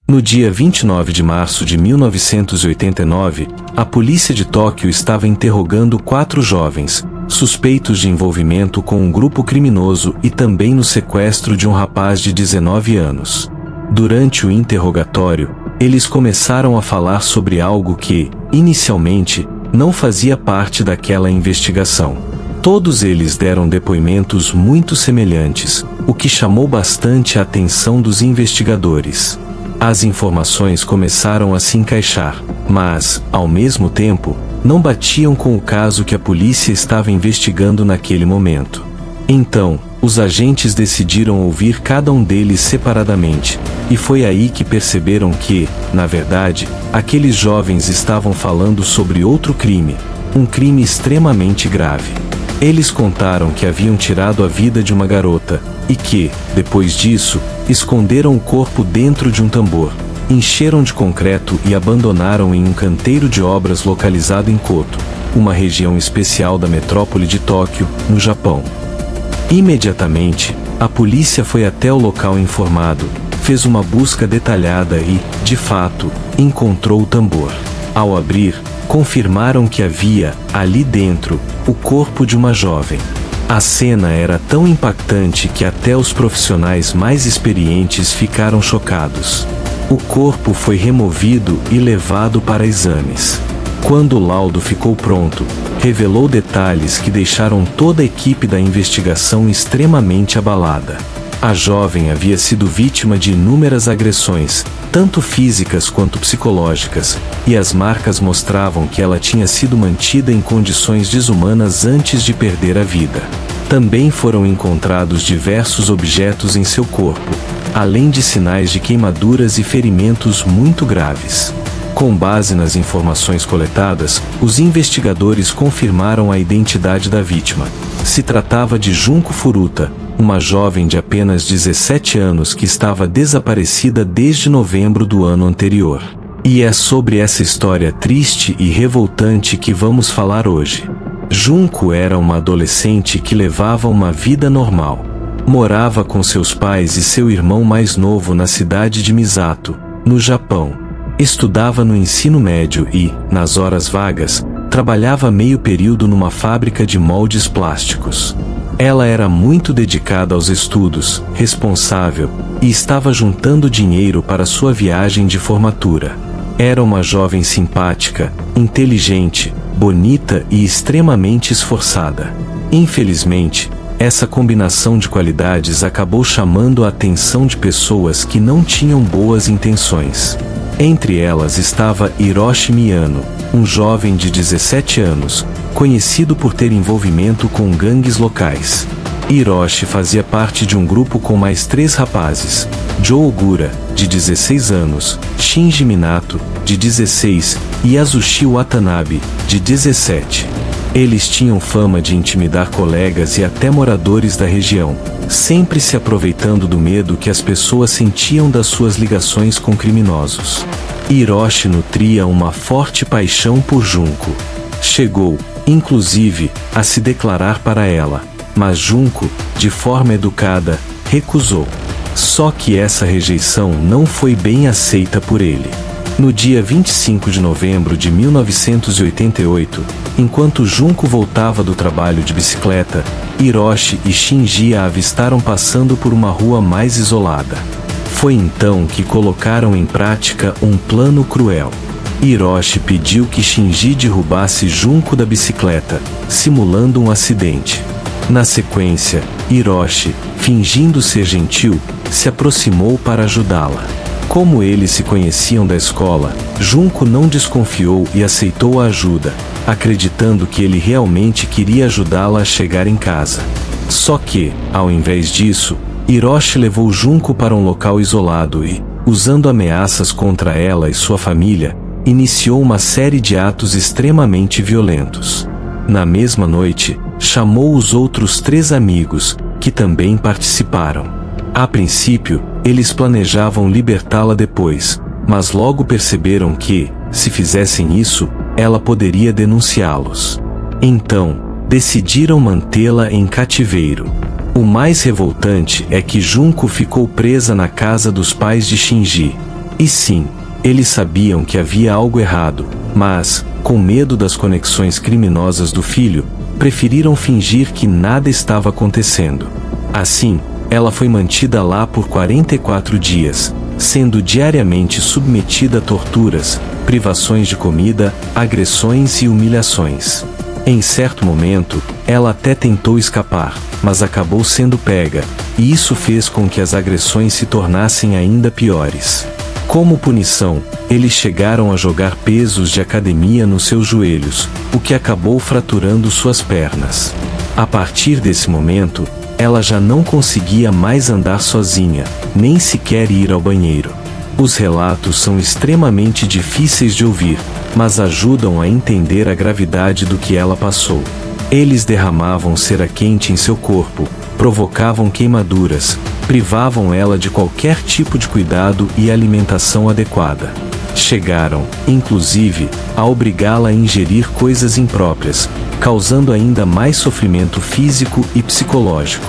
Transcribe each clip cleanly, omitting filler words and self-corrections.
No dia 29 de março de 1989, a polícia de Tóquio estava interrogando 4 jovens, suspeitos de envolvimento com um grupo criminoso e também no sequestro de um rapaz de 19 anos. Durante o interrogatório, eles começaram a falar sobre algo que, inicialmente, não fazia parte daquela investigação. Todos eles deram depoimentos muito semelhantes, o que chamou bastante a atenção dos investigadores. As informações começaram a se encaixar, mas, ao mesmo tempo, não batiam com o caso que a polícia estava investigando naquele momento. Então, os agentes decidiram ouvir cada um deles separadamente, e foi aí que perceberam que, na verdade, aqueles jovens estavam falando sobre outro crime, um crime extremamente grave. Eles contaram que haviam tirado a vida de uma garota, e que, depois disso, esconderam o corpo dentro de um tambor, encheram de concreto e abandonaram em um canteiro de obras localizado em Koto, uma região especial da metrópole de Tóquio, no Japão. Imediatamente, a polícia foi até o local informado, fez uma busca detalhada e, de fato, encontrou o tambor. Ao abrir, confirmaram que havia, ali dentro, o corpo de uma jovem. A cena era tão impactante que até os profissionais mais experientes ficaram chocados. O corpo foi removido e levado para exames. Quando o laudo ficou pronto, revelou detalhes que deixaram toda a equipe da investigação extremamente abalada. A jovem havia sido vítima de inúmeras agressões, tanto físicas quanto psicológicas, e as marcas mostravam que ela tinha sido mantida em condições desumanas antes de perder a vida. Também foram encontrados diversos objetos em seu corpo, além de sinais de queimaduras e ferimentos muito graves. Com base nas informações coletadas, os investigadores confirmaram a identidade da vítima. Se tratava de Junko Furuta, uma jovem de apenas 17 anos que estava desaparecida desde novembro do ano anterior. E é sobre essa história triste e revoltante que vamos falar hoje. Junko era uma adolescente que levava uma vida normal. Morava com seus pais e seu irmão mais novo na cidade de Misato, no Japão. Estudava no ensino médio e, nas horas vagas, trabalhava meio período numa fábrica de moldes plásticos. Ela era muito dedicada aos estudos, responsável, e estava juntando dinheiro para sua viagem de formatura. Era uma jovem simpática, inteligente, bonita e extremamente esforçada. Infelizmente, essa combinação de qualidades acabou chamando a atenção de pessoas que não tinham boas intenções. Entre elas estava Hiroshi Miyano, um jovem de 17 anos, conhecido por ter envolvimento com gangues locais. Hiroshi fazia parte de um grupo com mais 3 rapazes: Joe Ogura, de 16 anos, Shinji Minato, de 16, e Yasushi Watanabe, de 17. Eles tinham fama de intimidar colegas e até moradores da região, sempre se aproveitando do medo que as pessoas sentiam das suas ligações com criminosos. Hiroshi nutria uma forte paixão por Junko. Chegou, inclusive, a se declarar para ela, mas Junko, de forma educada, recusou. Só que essa rejeição não foi bem aceita por ele. No dia 25 de novembro de 1988, enquanto Junko voltava do trabalho de bicicleta, Hiroshi e Shinji a avistaram passando por uma rua mais isolada. Foi então que colocaram em prática um plano cruel. Hiroshi pediu que Shinji derrubasse Junko da bicicleta, simulando um acidente. Na sequência, Hiroshi, fingindo ser gentil, se aproximou para ajudá-la. Como eles se conheciam da escola, Junko não desconfiou e aceitou a ajuda, acreditando que ele realmente queria ajudá-la a chegar em casa. Só que, ao invés disso, Hiroshi levou Junko para um local isolado e, usando ameaças contra ela e sua família, iniciou uma série de atos extremamente violentos. Na mesma noite, chamou os outros 3 amigos, que também participaram. A princípio, eles planejavam libertá-la depois, mas logo perceberam que, se fizessem isso, ela poderia denunciá-los. Então, decidiram mantê-la em cativeiro. O mais revoltante é que Junko ficou presa na casa dos pais de Shinji. E sim, eles sabiam que havia algo errado, mas, com medo das conexões criminosas do filho, preferiram fingir que nada estava acontecendo. Assim, ela foi mantida lá por 44 dias, sendo diariamente submetida a torturas, privações de comida, agressões e humilhações. Em certo momento, ela até tentou escapar, mas acabou sendo pega, e isso fez com que as agressões se tornassem ainda piores. Como punição, eles chegaram a jogar pesos de academia nos seus joelhos, o que acabou fraturando suas pernas. A partir desse momento, ela já não conseguia mais andar sozinha, nem sequer ir ao banheiro. Os relatos são extremamente difíceis de ouvir, mas ajudam a entender a gravidade do que ela passou. Eles derramavam cera quente em seu corpo, provocavam queimaduras, privavam ela de qualquer tipo de cuidado e alimentação adequada. Chegaram, inclusive, a obrigá-la a ingerir coisas impróprias, causando ainda mais sofrimento físico e psicológico.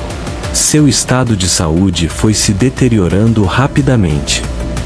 Seu estado de saúde foi se deteriorando rapidamente.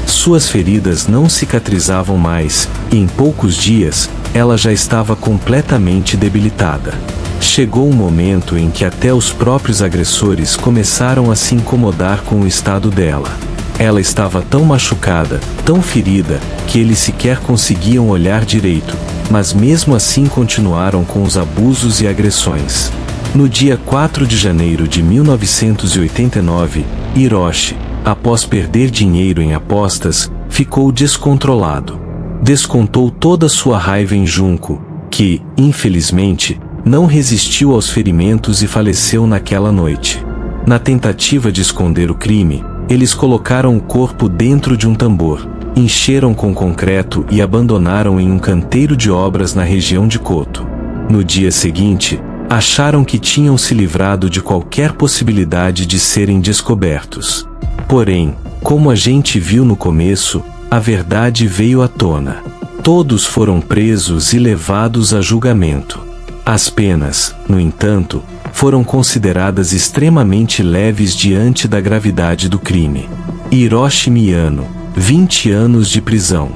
Suas feridas não cicatrizavam mais, e em poucos dias, ela já estava completamente debilitada. Chegou um momento em que até os próprios agressores começaram a se incomodar com o estado dela. Ela estava tão machucada, tão ferida, que eles sequer conseguiam olhar direito, mas mesmo assim continuaram com os abusos e agressões. No dia 4 de janeiro de 1989, Hiroshi, após perder dinheiro em apostas, ficou descontrolado. Descontou toda sua raiva em Junko, que, infelizmente, não resistiu aos ferimentos e faleceu naquela noite. Na tentativa de esconder o crime, eles colocaram o corpo dentro de um tambor, encheram com concreto e abandonaram em um canteiro de obras na região de Koto. No dia seguinte, acharam que tinham se livrado de qualquer possibilidade de serem descobertos. Porém, como a gente viu no começo, a verdade veio à tona. Todos foram presos e levados a julgamento. As penas, no entanto, foram consideradas extremamente leves diante da gravidade do crime. Hiroshi Miyano, 20 anos de prisão.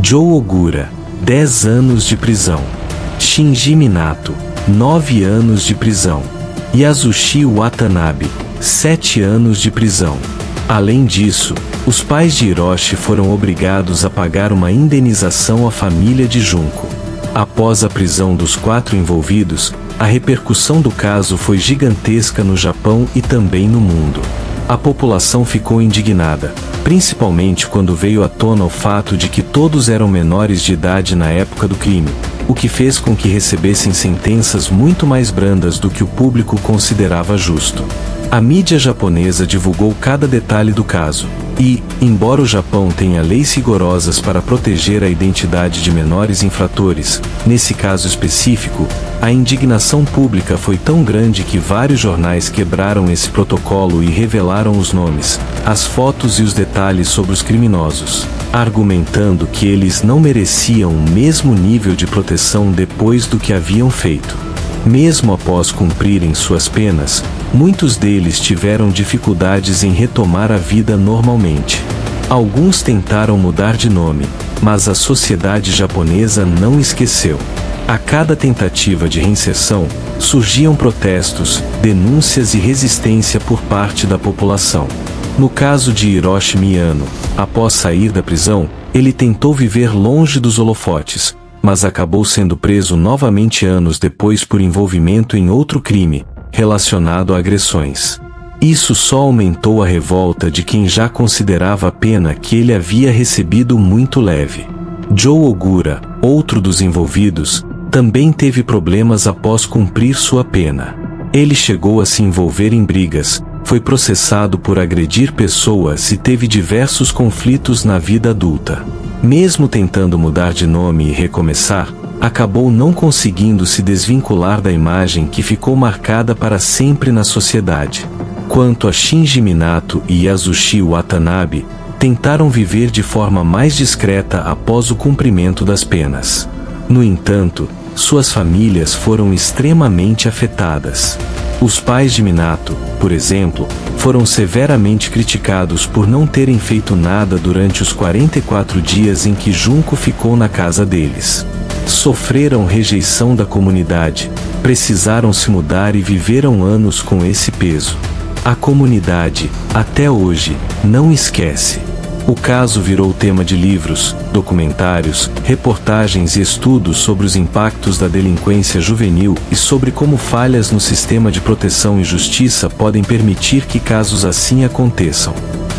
Joe Ogura, 10 anos de prisão. Shinji Minato, 9 anos de prisão. Yasushi Watanabe, 7 anos de prisão. Além disso, os pais de Hiroshi foram obrigados a pagar uma indenização à família de Junko. Após a prisão dos 4 envolvidos, a repercussão do caso foi gigantesca no Japão e também no mundo. A população ficou indignada, principalmente quando veio à tona o fato de que todos eram menores de idade na época do crime, o que fez com que recebessem sentenças muito mais brandas do que o público considerava justo. A mídia japonesa divulgou cada detalhe do caso, e, embora o Japão tenha leis rigorosas para proteger a identidade de menores infratores, nesse caso específico, a indignação pública foi tão grande que vários jornais quebraram esse protocolo e revelaram os nomes, as fotos e os detalhes sobre os criminosos, argumentando que eles não mereciam o mesmo nível de proteção depois do que haviam feito. Mesmo após cumprirem suas penas, muitos deles tiveram dificuldades em retomar a vida normalmente. Alguns tentaram mudar de nome, mas a sociedade japonesa não esqueceu. A cada tentativa de reinserção, surgiam protestos, denúncias e resistência por parte da população. No caso de Hiroshi Miyano, após sair da prisão, ele tentou viver longe dos holofotes, mas acabou sendo preso novamente anos depois por envolvimento em outro crime, relacionado a agressões. Isso só aumentou a revolta de quem já considerava a pena que ele havia recebido muito leve. Joe Ogura, outro dos envolvidos, também teve problemas após cumprir sua pena. Ele chegou a se envolver em brigas, foi processado por agredir pessoas e teve diversos conflitos na vida adulta. Mesmo tentando mudar de nome e recomeçar, acabou não conseguindo se desvincular da imagem que ficou marcada para sempre na sociedade. Quanto a Shinji Minato e Yasushi Watanabe, tentaram viver de forma mais discreta após o cumprimento das penas. No entanto, suas famílias foram extremamente afetadas. Os pais de Minato, por exemplo, foram severamente criticados por não terem feito nada durante os 44 dias em que Junko ficou na casa deles. Sofreram rejeição da comunidade, precisaram se mudar e viveram anos com esse peso. A comunidade, até hoje, não esquece. O caso virou tema de livros, documentários, reportagens e estudos sobre os impactos da delinquência juvenil e sobre como falhas no sistema de proteção e justiça podem permitir que casos assim aconteçam.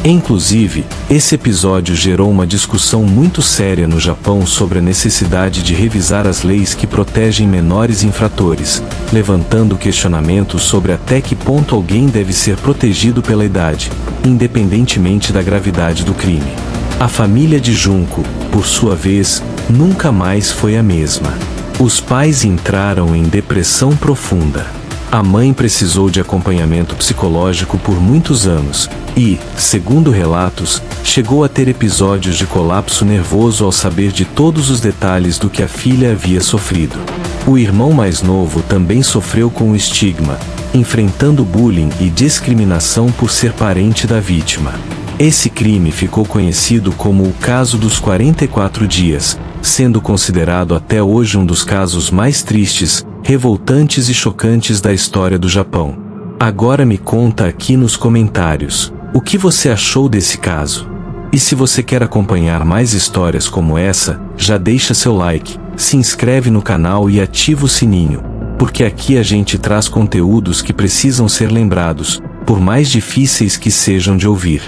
Inclusive, esse episódio gerou uma discussão muito séria no Japão sobre a necessidade de revisar as leis que protegem menores infratores, levantando questionamentos sobre até que ponto alguém deve ser protegido pela idade, independentemente da gravidade do crime. A família de Junko, por sua vez, nunca mais foi a mesma. Os pais entraram em depressão profunda. A mãe precisou de acompanhamento psicológico por muitos anos e, segundo relatos, chegou a ter episódios de colapso nervoso ao saber de todos os detalhes do que a filha havia sofrido. O irmão mais novo também sofreu com o estigma, enfrentando bullying e discriminação por ser parente da vítima. Esse crime ficou conhecido como o caso dos 44 dias, sendo considerado até hoje um dos casos mais tristes, revoltantes e chocantes da história do Japão. Agora me conta aqui nos comentários, o que você achou desse caso? E se você quer acompanhar mais histórias como essa, já deixa seu like, se inscreve no canal e ativa o sininho, porque aqui a gente traz conteúdos que precisam ser lembrados, por mais difíceis que sejam de ouvir.